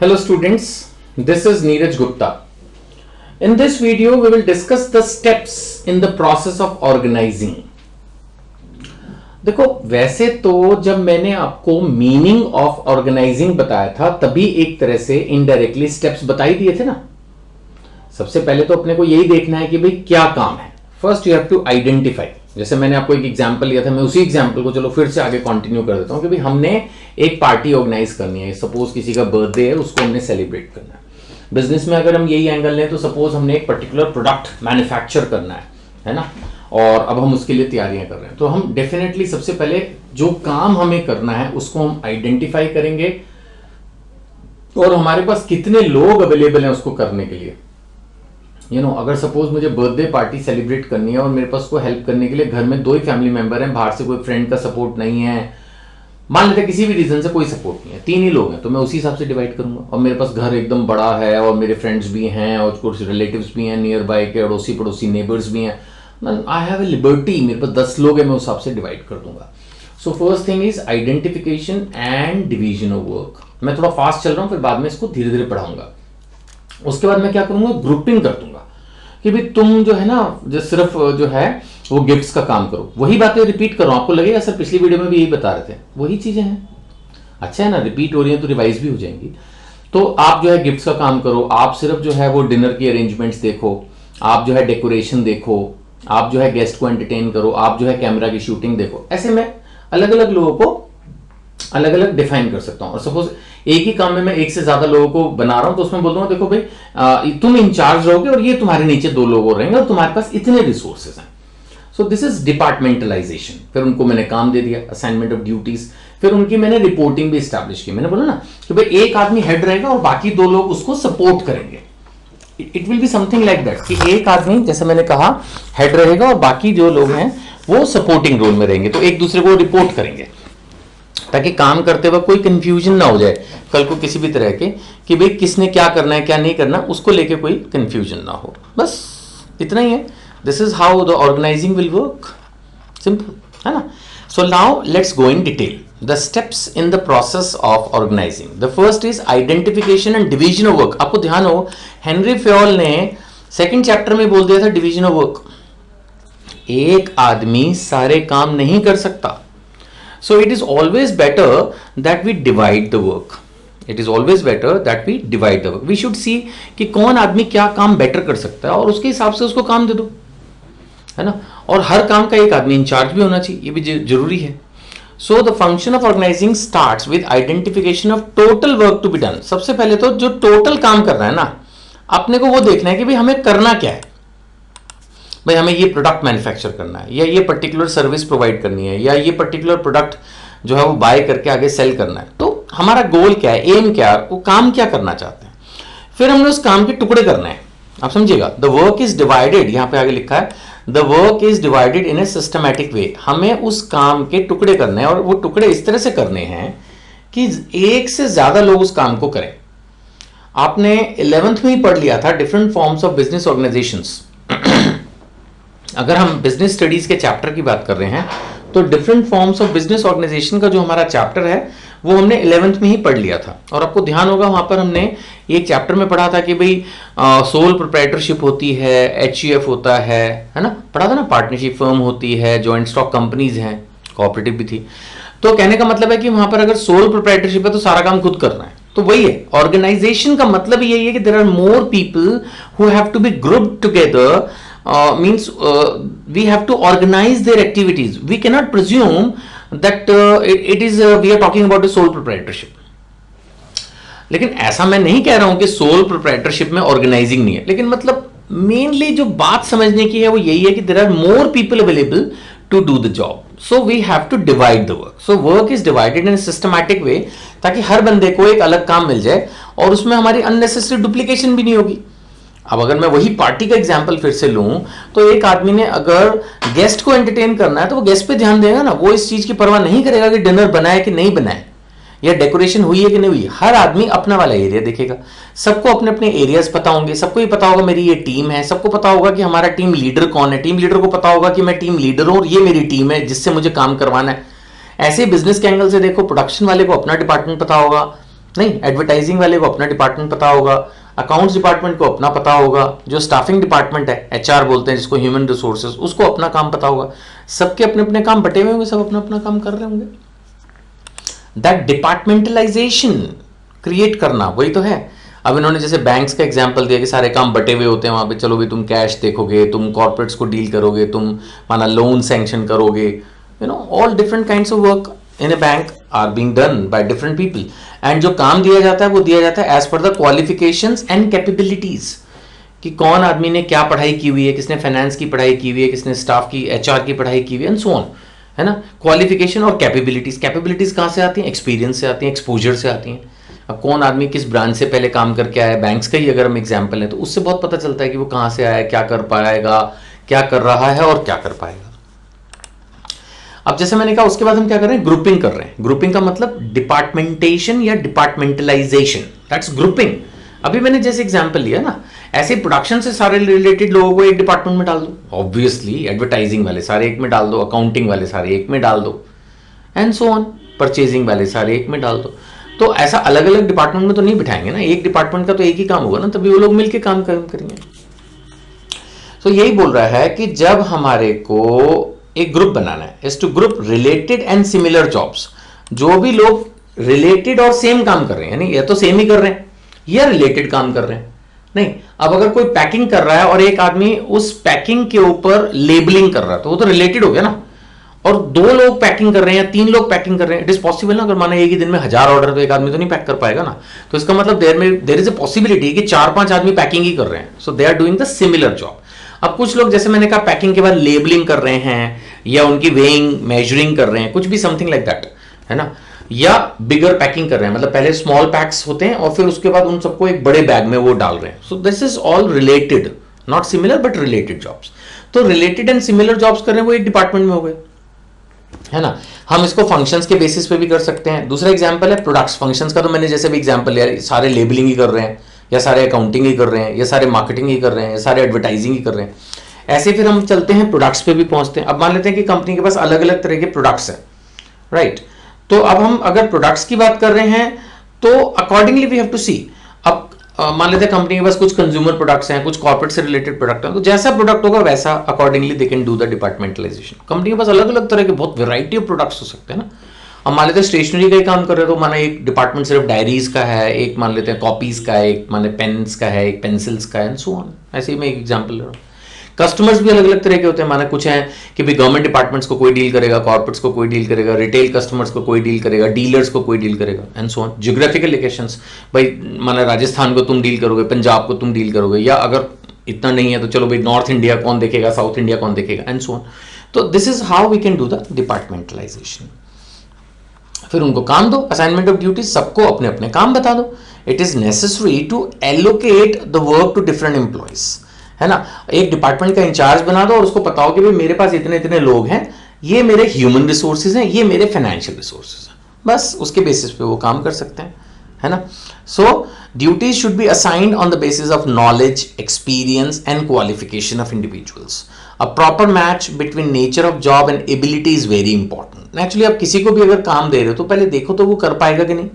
Hello students, this is Neeraj Gupta. In this video, we will discuss the steps in the process of organizing. देखो वैसे तो जब मैंने आपको meaning of organising बताया था तभी एक तरह से इनडायरेक्टली स्टेप्स बता ही दिए थे ना। सबसे पहले तो अपने को यही देखना है कि भाई क्या काम है। First you have to identify. जैसे मैंने आपको एक एग्जांपल लिया था, मैं उसी एग्जांपल को चलो फिर से आगे कंटिन्यू कर देता हूं कि भाई हमने एक पार्टी ऑर्गेनाइज करनी है। सपोज किसी का बर्थडे है, उसको हमने सेलिब्रेट करना है। बिजनेस में अगर हम यही एंगल लें तो सपोज हमने एक पर्टिकुलर प्रोडक्ट मैन्युफैक्चर करना है ना, और अब हम उसके लिए तैयारियां कर रहे हैं। तो हम डेफिनेटली सबसे पहले जो काम हमें करना है उसको हम आइडेंटिफाई करेंगे और हमारे पास कितने लोग अवेलेबल हैं उसको करने के लिए। अगर सपोज मुझे बर्थडे पार्टी सेलिब्रेट करनी है और मेरे पास को हेल्प करने के लिए घर में 2 ही फैमिली मेंबर हैं, बाहर से कोई फ्रेंड का सपोर्ट नहीं है, मान लेते किसी भी रीजन से कोई सपोर्ट नहीं है, 3 ही लोग हैं, तो मैं उसी हिसाब से डिवाइड करूंगा। और मेरे पास घर एकदम बड़ा है और मेरे फ्रेंड्स भी हैं और कुछ रिलेटिव्स भी हैं, नियर बाय के अड़ोसी पड़ोसी नेबर्स भी हैं, आई हैव ए लिबर्टी, मेरे पास 10 लोग हैं, मैं उस हिसाब से डिवाइड कर दूंगा। So first thing is identification and division of work. मैं थोड़ा फास्ट चल रहा हूं, फिर बाद में इसको धीरे धीरे पढ़ाऊंगा। उसके बाद मैं क्या करूंगा, ग्रुपिंग कर दूंगा कि भाई तुम जो है ना, जो सिर्फ जो है वो गिफ्ट्स का काम करो। वही बातें रिपीट करो, आपको लगेगा सर पिछली वीडियो में भी यही बता रहे थे, वही चीजें हैं। अच्छा है ना, रिपीट हो रही है तो रिवाइज भी हो जाएंगी। तो आप जो है गिफ्ट्स का काम करो, आप सिर्फ जो है वो डिनर की अरेंजमेंट्स देखो, आप जो है डेकोरेशन देखो, आप जो है गेस्ट को एंटरटेन करो, आप जो है कैमरा की शूटिंग देखो। ऐसे मैं अलग अलग लोगों को अलग अलग डिफाइन कर सकता हूं। और सपोज एक ही काम में मैं एक से ज्यादा लोगों को बना रहा हूं तो उसमें बोल दूंगा देखो भाई तुम इंचार्ज रहोगे और ये तुम्हारे नीचे 2 लोग और रहेंगे और तुम्हारे पास इतने रिसोर्सेज हैं। So this is departmentalisation. फिर उनको मैंने काम दे दिया, असाइनमेंट ऑफ ड्यूटीज। फिर उनकी मैंने रिपोर्टिंग भी स्टैब्लिश की। मैंने बोला ना कि भाई एक आदमी हेड रहेगा और बाकी 2 लोग उसको सपोर्ट करेंगे। It will be something like that कि एक आदमी, जैसे मैंने कहा, हेड रहेगा और बाकी जो लोग हैं वो सपोर्टिंग रोल में रहेंगे, तो एक दूसरे को रिपोर्ट करेंगे ताकि काम करते वक्त कोई कंफ्यूजन ना हो जाए कल को किसी भी तरह के कि भाई किसने क्या करना है क्या नहीं करना, उसको लेके कोई कंफ्यूजन ना हो। बस इतना ही है। This is how the organising will work. Simple है ना। So now let's go in detail the steps in the process of organising. The first is identification and division of work. आपको ध्यान हो, हेनरी फ्योल ने 2nd chapter में बोल दिया था डिवीजन ऑफ वर्क। एक आदमी सारे काम नहीं कर सकता। So it is always better that we divide the work. It is always better that we divide the work. We should see कि कौन आदमी क्या काम बेटर कर सकता है और उसके हिसाब से उसको काम दे दो, है ना। और हर काम का एक आदमी इंचार्ज भी होना चाहिए, ये भी जरूरी है। So the function of organizing starts with identification of total work to be done. सबसे पहले तो जो टोटल काम करना है ना, अपने को वो देखना है कि भाई हमें करना क्या है। भाई हमें ये प्रोडक्ट मैन्युफैक्चर करना है, या ये पर्टिकुलर सर्विस प्रोवाइड करनी है, या ये पर्टिकुलर प्रोडक्ट जो है वो बाय करके आगे सेल करना है। तो हमारा गोल क्या है, एम क्या है, वो काम क्या करना चाहते हैं। फिर हमने उस काम के टुकड़े करना है। आप समझिएगा, द वर्क इज डिवाइडेड, यहां पे आगे लिखा है the work is divided in A systematic way. हमें उस काम के टुकड़े करने हैं और वो टुकड़े इस तरह से करने हैं कि एक से ज्यादा लोग उस काम को करें। आपने 11th में ही पढ़ लिया था different forms of business organisations. अगर हम बिजनेस स्टडीज के चैप्टर की बात कर रहे हैं तो different forms of business organisation का जो हमारा चैप्टर है वो हमने 11th में ही पढ़ लिया था। और आपको ध्यान होगा वहां पर हमने एक चैप्टर में पढ़ा था कि भाई सोल प्रोप्राइटरशिप होती है, HUF होता है ना, पढ़ा था ना, पार्टनरशिप फर्म होती है, जॉइंट स्टॉक कंपनीज हैं, कोऑपरेटिव भी थी। तो कहने का मतलब है कि वहां पर अगर सोल प्रोप्राइटरशिप है तो सारा काम खुद करना है। तो वही है ऑर्गेनाइजेशन का मतलब यही है कि there are more people who have to be grouped together. Means we have to organize their activities. We cannot presume that it is we are talking about the sole proprietorship. लेकिन ऐसा मैं नहीं कह रहा हूं कि सोल प्रोप्राइटरशिप में organising नहीं है, लेकिन मतलब मेनली जो बात समझने की है वो यही है कि there are more people available to do the job, so we have to divide the work. So work is divided in systematic way ताकि हर बंदे को एक अलग काम मिल जाए और उसमें हमारी अननेसेसरी डुप्लीकेशन भी नहीं होगी। अब अगर मैं वही पार्टी का एग्जांपल फिर से लूं तो एक आदमी ने अगर गेस्ट को एंटरटेन करना है तो वो गेस्ट पे ध्यान देगा ना, वो इस चीज की परवाह नहीं करेगा कि डिनर बनाए कि नहीं बनाए या डेकोरेशन हुई है कि नहीं हुई। हर आदमी अपना वाला एरिया देखेगा। सबको अपने अपने एरियाज पता होंगे, सबको ही पता होगा मेरी ये टीम है, सबको पता होगा कि हमारा टीम लीडर कौन है, टीम लीडर को पता होगा कि मैं टीम लीडर हूं और ये मेरी टीम है जिससे मुझे काम करवाना है। ऐसे बिजनेस के एंगल से देखो, प्रोडक्शन वाले को अपना डिपार्टमेंट पता होगा, नहीं, एडवर्टाइजिंग वाले को अपना डिपार्टमेंट पता होगा, अकाउंट्स डिपार्टमेंट को अपना पता होगा, जो स्टाफिंग डिपार्टमेंट है एचआर बोलते हैं जिसको, ह्यूमन रिसोर्सेज, उसको अपना काम पता होगा। सबके अपने अपने काम बटे हुए होंगे, सब अपना अपना काम कर रहे होंगे। दैट डिपार्टमेंटलाइजेशन क्रिएट करना, वही तो है। अब इन्होंने जैसे बैंक्स का एग्जांपल दिया कि सारे काम बटे हुए होते हैं वहां पे, चलो भी तुम कैश देखोगे, तुम कॉर्पोरेट्स को डील करोगे, तुम माना लोन सैंक्शन करोगे, all different kinds of work in a bank are being done by different people. And जो काम दिया जाता है वो दिया जाता है as per the qualifications and capabilities, कि कौन आदमी ने क्या पढ़ाई की हुई है, किसने फाइनेंस की पढ़ाई की हुई है, किसने स्टाफ की, एचआर की पढ़ाई की हुई है, एंड सो ऑन, है ना। क्वालिफिकेशन और कैपेबिलिटीज, कैपेबिलिटीज कहां से आती हैं? एक्सपीरियंस से आती हैं, एक्सपोजर से आती हैं। अब कौन आदमी किस ब्रांच से पहले काम करके आया है, बैंक्स का ही अगर हम एग्जाम्पल है तो उससे बहुत पता चलता है कि वो कहां से आया है, क्या कर पाएगा, क्या कर रहा है और क्या कर पाएगा। अब जैसे मैंने कहा, उसके बाद हम क्या कर रहे हैं? ग्रुपिंग कर रहे हैं। ग्रुपिंग का मतलब डिपार्टमेंटेशन या डिपार्टमेंटलाइजेशन, दैट्स ग्रुपिंग। अभी मैंने जैसे एग्जांपल लिया ना, ऐसे प्रोडक्शन से सारे रिलेटेड लोगों को एक डिपार्टमेंट में डाल दो, ऑब्वियसली एडवर्टाइजिंग वाले सारे एक में डाल दो, अकाउंटिंग वाले सारे एक में डाल दो, एंड सो ऑन, परचेजिंग वाले सारे एक में डाल दो। तो ऐसा अलग अलग डिपार्टमेंट में तो नहीं बिठाएंगे ना, एक डिपार्टमेंट का तो एक ही काम होगा ना, तभी वो लोग मिलकर काम करेंगे। तो यही बोल रहा है कि जब हमारे को एक ग्रुप बनाना है, is to group related and similar jobs, जो भी लोग रिलेटेड और सेम काम कर रहे हैं, यानी या तो सेम ही कर रहे हैं या रिलेटेड काम कर रहे हैं। नहीं, अब अगर कोई पैकिंग कर रहा है और एक आदमी उस पैकिंग के ऊपर लेबलिंग कर रहा है तो वो तो रिलेटेड हो गया ना। और दो लोग पैकिंग कर रहे हैं या तीन लोग पैकिंग कर रहे हैं, इट इज पॉसिबल ना। अगर माना एक ही दिन में 1000 ऑर्डर, तो एक आदमी तो नहीं पैक कर पाएगा ना। तो इसका मतलब देयर इज अ पॉसिबिलिटी कि 4-5 आदमी पैकिंग ही कर रहे हैं, so they are doing the similar job. अब कुछ लोग, जैसे मैंने कहा, पैकिंग के बाद लेबलिंग कर रहे हैं या उनकी वेइंग मेजरिंग कर रहे हैं, कुछ भी समथिंग लाइक दैट, है ना। या बिगर पैकिंग कर रहे हैं, मतलब पहले स्मॉल पैक्स होते हैं और फिर उसके बाद उन सबको एक बड़े बैग में वो डाल रहे हैं। So this is all related, not similar but related jobs. तो रिलेटेड एंड सिमिलर जॉब्स कर रहे हैं वो एक डिपार्टमेंट में हो गए, है ना। हम इसको फंक्शंस के बेसिस पे भी कर सकते हैं। दूसरा एग्जांपल है प्रोडक्ट्स। फंक्शंस का तो मैंने जैसे भी एग्जांपल लिया, सारे लेबलिंग ही कर रहे हैं या सारे अकाउंटिंग ही कर रहे हैं या सारे मार्केटिंग ही कर रहे हैं या सारे एडवर्टाइजिंग ही कर रहे हैं। ऐसे फिर हम चलते हैं प्रोडक्ट्स पे भी पहुंचते हैं। अब मान लेते हैं कि कंपनी के पास अलग अलग तरह के प्रोडक्ट्स हैं, राइट। तो अब हम अगर प्रोडक्ट्स की बात कर रहे हैं तो अकॉर्डिंगली वी हैव टू सी। अब मान लेते हैं कंपनी के पास कुछ कंज्यूमर प्रोडक्ट्स हैं, कुछ कॉर्पोरेट से रिलेटेड प्रोडक्ट हैं, तो जैसा प्रोडक्ट होगा वैसा accordingly they can do the departmentalisation. Company के पास अलग अलग तरह के बहुत वैरायटी ऑफ प्रोडक्ट्स हो सकते हैं ना। अब मान लेते हैं स्टेशनरी का ही काम कर रहे हो तो माना एक डिपार्टमेंट सिर्फ डायरीज का है, एक मान लेते हैं कॉपीज का है, एक माने पेन्स का है, एक पेंसिल्स का है, एंड सो ऑन। ऐसे ही मैं एक एग्जाम्पल ले रहा हूँ। कस्टमर्स भी अलग अलग तरह के होते हैं। माना कुछ हैं कि भाई गवर्नमेंट डिपार्टमेंट्स को कोई डील करेगा, कॉर्पोरेट्स को कोई डील करेगा, रिटेल कस्टमर्स को कोई डील करेगा, डीलर्स को कोई डील करेगा, and so on. Geographical locations, भाई माना राजस्थान को तुम डील करोगे, पंजाब को तुम डील करोगे, या अगर इतना नहीं है तो चलो भाई नॉर्थ इंडिया कौन देखेगा, साउथ इंडिया कौन देखेगा, एंड सो ऑन। तो this is how we can do the departmentalisation. फिर उनको काम दो, असाइनमेंट ऑफ ड्यूटीज, सबको अपने अपने काम बता दो। It is necessary to allocate the work to different employees, है ना। एक डिपार्टमेंट का इंचार्ज बना दो और उसको पता हो कि भाई मेरे पास इतने इतने लोग हैं, ये मेरे ह्यूमन रिसोर्सेज हैं, ये मेरे फाइनेंशियल रिसोर्सेज हैं, बस उसके बेसिस पे वो काम कर सकते हैं, है ना। So duties should be assigned on the basis of knowledge, experience and qualification of individuals. A proper match between nature of job and ability is very important. Actually आप किसी को भी अगर काम दे रहे हो तो पहले देखो तो वो कर पाएगा कि नहीं,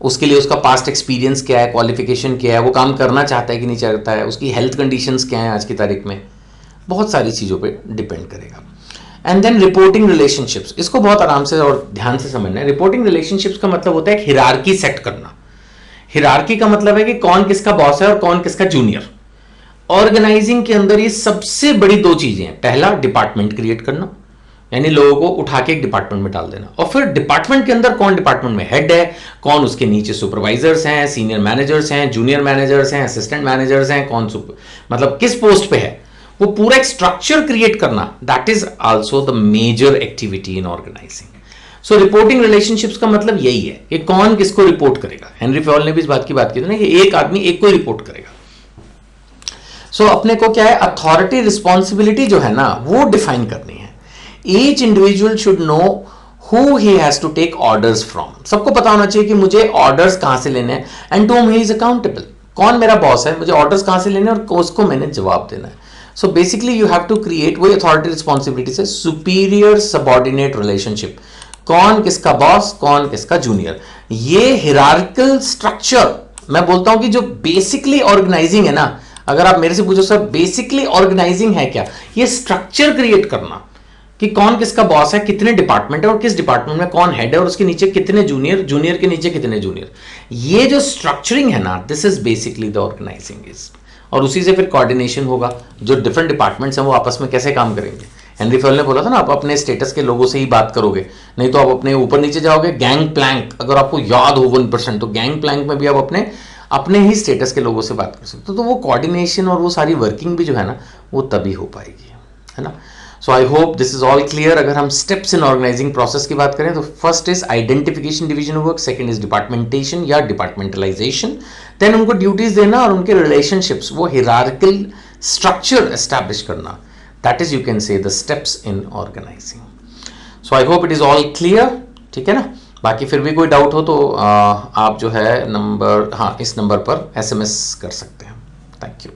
उसके लिए उसका पास्ट एक्सपीरियंस क्या है, क्वालिफिकेशन क्या है, वो काम करना चाहता है कि नहीं चाहता है, उसकी हेल्थ कंडीशंस क्या है आज की तारीख में, बहुत सारी चीज़ों पे डिपेंड करेगा। एंड देन रिपोर्टिंग रिलेशनशिप्स, इसको बहुत आराम से और ध्यान से समझना है। रिपोर्टिंग रिलेशनशिप्स का मतलब होता है हिरार्की सेट करना। हिरार्की का मतलब है कि कौन किसका बॉस है और कौन किसका जूनियर। ऑर्गेनाइजिंग के अंदर ये सबसे बड़ी दो चीजें हैं। पहला, डिपार्टमेंट क्रिएट करना, यानी लोगों को उठा के एक डिपार्टमेंट में डाल देना, और फिर डिपार्टमेंट के अंदर कौन डिपार्टमेंट में हेड है, कौन उसके नीचे सुपरवाइजर्स हैं, सीनियर मैनेजर्स हैं, जूनियर मैनेजर्स हैं, असिस्टेंट मैनेजर्स हैं, कौन मतलब किस पोस्ट पे है, वो पूरा एक स्ट्रक्चर क्रिएट करना, that is also the major activity in organising. So reporting relationships का मतलब यही है कि कौन किसको रिपोर्ट करेगा। हेनरी फॉल ने भी इस बात की बात की थी ना कि एक आदमी एक को रिपोर्ट करेगा। सो अपने को क्या है, अथॉरिटी रिस्पॉन्सिबिलिटी जो है ना वो डिफाइन करनी है। Each individual should know who he has to take orders from. सबको पता होना चाहिए कि मुझे ऑर्डर्स कहां से लेने हैं, and to whom he is accountable. कौन मेरा बॉस है, मुझे ऑर्डर्स कहां से लेने हैं और उसको मैंने जवाब देना है। So basically you have to create, वही अथॉरिटी रिस्पॉन्सिबिलिटी से, सुपीरियर सबॉर्डिनेट रिलेशनशिप। कौन किसका बॉस, कौन किसका जूनियर। ये हिरार्किकल स्ट्रक्चर मैं बोलता हूं कि जो बेसिकली ऑर्गेनाइजिंग है ना, अगर आप मेरे से पूछो सर बेसिकली ऑर्गेनाइजिंग है क्या, ये स्ट्रक्चर क्रिएट करना कि कौन किसका बॉस है, कितने डिपार्टमेंट है और किस डिपार्टमेंट में कौन हेड है और उसके नीचे कितने जूनियर, जूनियर के नीचे कितने जूनियर, ये जो स्ट्रक्चरिंग है ना, this is basically the organising is. और उसी से फिर कोऑर्डिनेशन होगा, जो डिफरेंट डिपार्टमेंट्स हैं वो आपस में कैसे काम करेंगे। हेनरी फेल ने बोला था ना, आप अपने स्टेटस के लोगों से ही बात करोगे, नहीं तो आप अपने ऊपर नीचे जाओगे। गैंग प्लैंक अगर आपको याद हो 1%, तो गैंग प्लैंक में भी आप अपने ही स्टेटस के लोगों से बात कर सकते हो। तो वो कोऑर्डिनेशन और वो सारी वर्किंग भी जो है ना, वो तभी हो पाएगी, है ना। So I hope this is all clear. अगर हम स्टेप्स इन ऑर्गेनाइजिंग प्रोसेस की बात करें तो first is identification, division of work, second is departmentation या डिपार्टमेंटलाइजेशन, देन उनको ड्यूटीज देना और उनके रिलेशनशिप्स, वो हिरार्किकल स्ट्रक्चर एस्टैब्लिश करना, that is you can say the steps in organising. So I hope it is all clear, ठीक है ना। बाकी फिर भी कोई डाउट हो तो आप जो है नंबर, हाँ, इस नंबर पर SMS कर सकते हैं। Thank you.